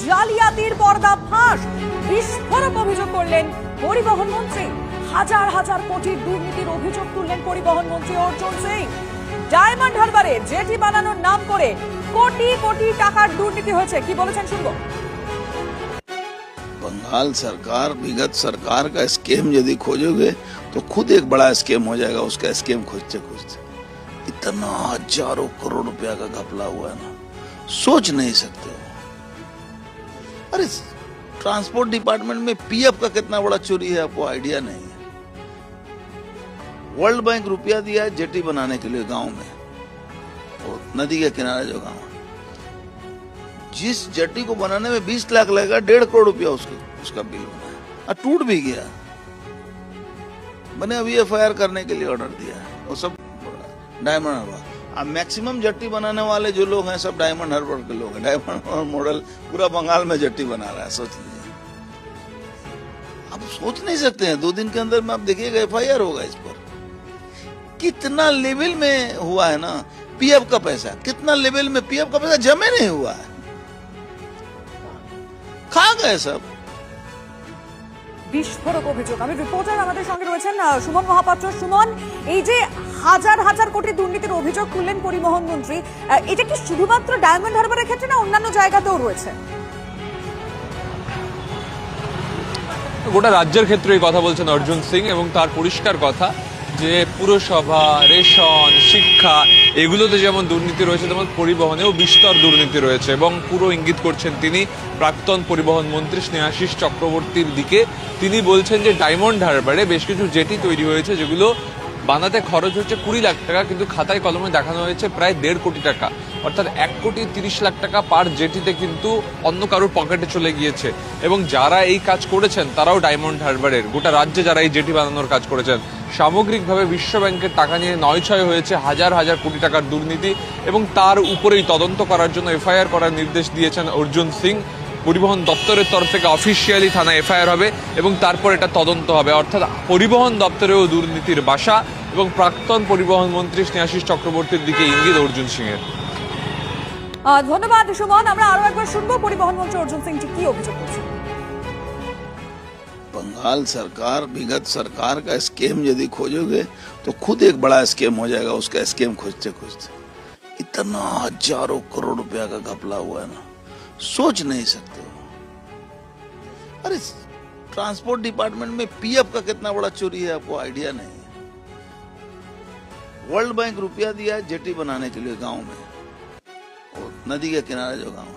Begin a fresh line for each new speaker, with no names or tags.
জালিয়াতির পর্দা ফাঁস। বিস্ফোরক অভিযোগ করলেন পরিবহন মন্ত্রী। হাজার হাজার কোটির দুর্নীতির অভিযোগ তুললেন পরিবহন মন্ত্রী অর্জুন সিং। ডায়মন্ড হারবারে জেটি বানানোর নাম করে কোটি কোটি টাকার দুর্নীতি হয়েছে। কি বলেছেন শুনবো।
बंगाल सरकार विगत सरकार का स्कीम यदि खोजोगे तो खुद एक बड़ा स्कीम हो जाएगा। उसका स्कीम खोजते खोजते इतना हजारों करोड़ रुपया का घपला हुआ है ना, सोच नहीं सकते हो। अरे ट्रांसपोर्ट डिपार्टमेंट में पीएफ का कितना बड़ा चोरी है, आपको आइडिया नहीं है। वर्ल्ड बैंक रुपया दिया है जेटी बनाने के लिए गांव में, और नदी के किनारे जो गांव, जिस जेटी को बनाने में 20 लाख लगेगा, 1.5 करोड़ रुपया उसका बिल बना है और टूट भी गया। मैंने अभी एफआईआर करने के लिए ऑर्डर दिया है। वो सब डायमंड हार्बर, अब मैक्सिमम जेटी बनाने वाले जो लोग हैं सब डायमंड हार्बर के लोग हैं। डायमंड हार्बर मॉडल पूरा बंगाल में जेटी बना रहा है, सोच लीजिए। आप सोच नहीं सकते हैं, 2 दिन के अंदर में आप देखिएगा एफआईआर होगा इस पर। कितना लेवल में हुआ है ना पीएफ का पैसा, कितना लेवल में पीएफ का पैसा जमे नहीं हुआ है, खा गए सब।
বিস্ফোরক অভিযোগ। আমি রিপোর্টার, আমাদের সঙ্গে রয়েছেন সুমন মহাপাত্র। সুমন, এই যে হাজার হাজার কোটি দুর্নীতির অভিযোগ তুললেন পরিবহন মন্ত্রী, এটা কি শুধুমাত্র ডায়মন্ড হারবারের ক্ষেত্রে না অন্যান্য জায়গাতেও রয়েছে?
গোটা রাজ্যের ক্ষেত্রে এই কথা বলছেন অর্জুন সিং, এবং তার পরিষ্কার কথা যে পুরসভা, রেশন, শিক্ষা এগুলোতে যেমন দুর্নীতি রয়েছে, তেমন পরিবহনেও বিস্তর দুর্নীতি রয়েছে। এবং পুরো ইঙ্গিত করছেন তিনি প্রাক্তন পরিবহন মন্ত্রী স্নেহাশিস চক্রবর্তীর দিকে। তিনি বলছেন যে ডায়মন্ড হারবারে বেশ কিছু জেটি তৈরি হয়েছে, যেগুলো বানাতে খরচ হচ্ছে 20 লাখ টাকা, কিন্তু খাতায় কলমে দেখানো হয়েছে প্রায় 1.5 কোটি টাকা। অর্থাৎ 1,30,00,000 টাকা পার জেটিতে কিন্তু অন্য কারোর পকেটে চলে গিয়েছে। এবং যারা এই কাজ করেছেন তারাও ডায়মন্ড হারবারের, গোটা রাজ্যে যারা এই জেটি বানানোর কাজ করেছেন, সামগ্রিকভাবে বিশ্ব ব্যাংকের টাকা নিয়ে 9-6 হয়েছে হাজার হাজার কোটি টাকার দুর্নীতি। এবং তার উপরেই তদন্ত করার জন্য এফআইআর করার নির্দেশ দিয়েছেন অর্জুন সিং। পরিবহন দপ্তরের তরফ থেকে অফিসিয়ালি থানায় এফআইআর হবে এবং তারপর এটা তদন্ত হবে। অর্থাৎ পরিবহন দপ্তরেও দুর্নীতির বাসা, এবং প্রাক্তন পরিবহন মন্ত্রী স্নেহাশিস চক্রবর্তীর দিকে ইঙ্গিত অর্জুন সিং এর।
ধন্যবাদ সুমন। আমরা আরো একবার শুনবো পরিবহন মন্ত্রী অর্জুন সিং কি অভিযোগ করছেন।
बंगाल सरकार विगत सरकार का स्कीम यदि खोजोगे तो खुद एक बड़ा स्कीम हो जाएगा। उसका स्कीम खोजते खोजते इतना हजारों करोड़ रुपया का घपला हुआ है ना, सोच नहीं सकते हो। अरे ट्रांसपोर्ट डिपार्टमेंट में पीएफ का कितना बड़ा चोरी है, आपको आइडिया नहीं है। वर्ल्ड बैंक रुपया दिया है जेटी बनाने के लिए गांव में, और नदी के किनारे जो गांव,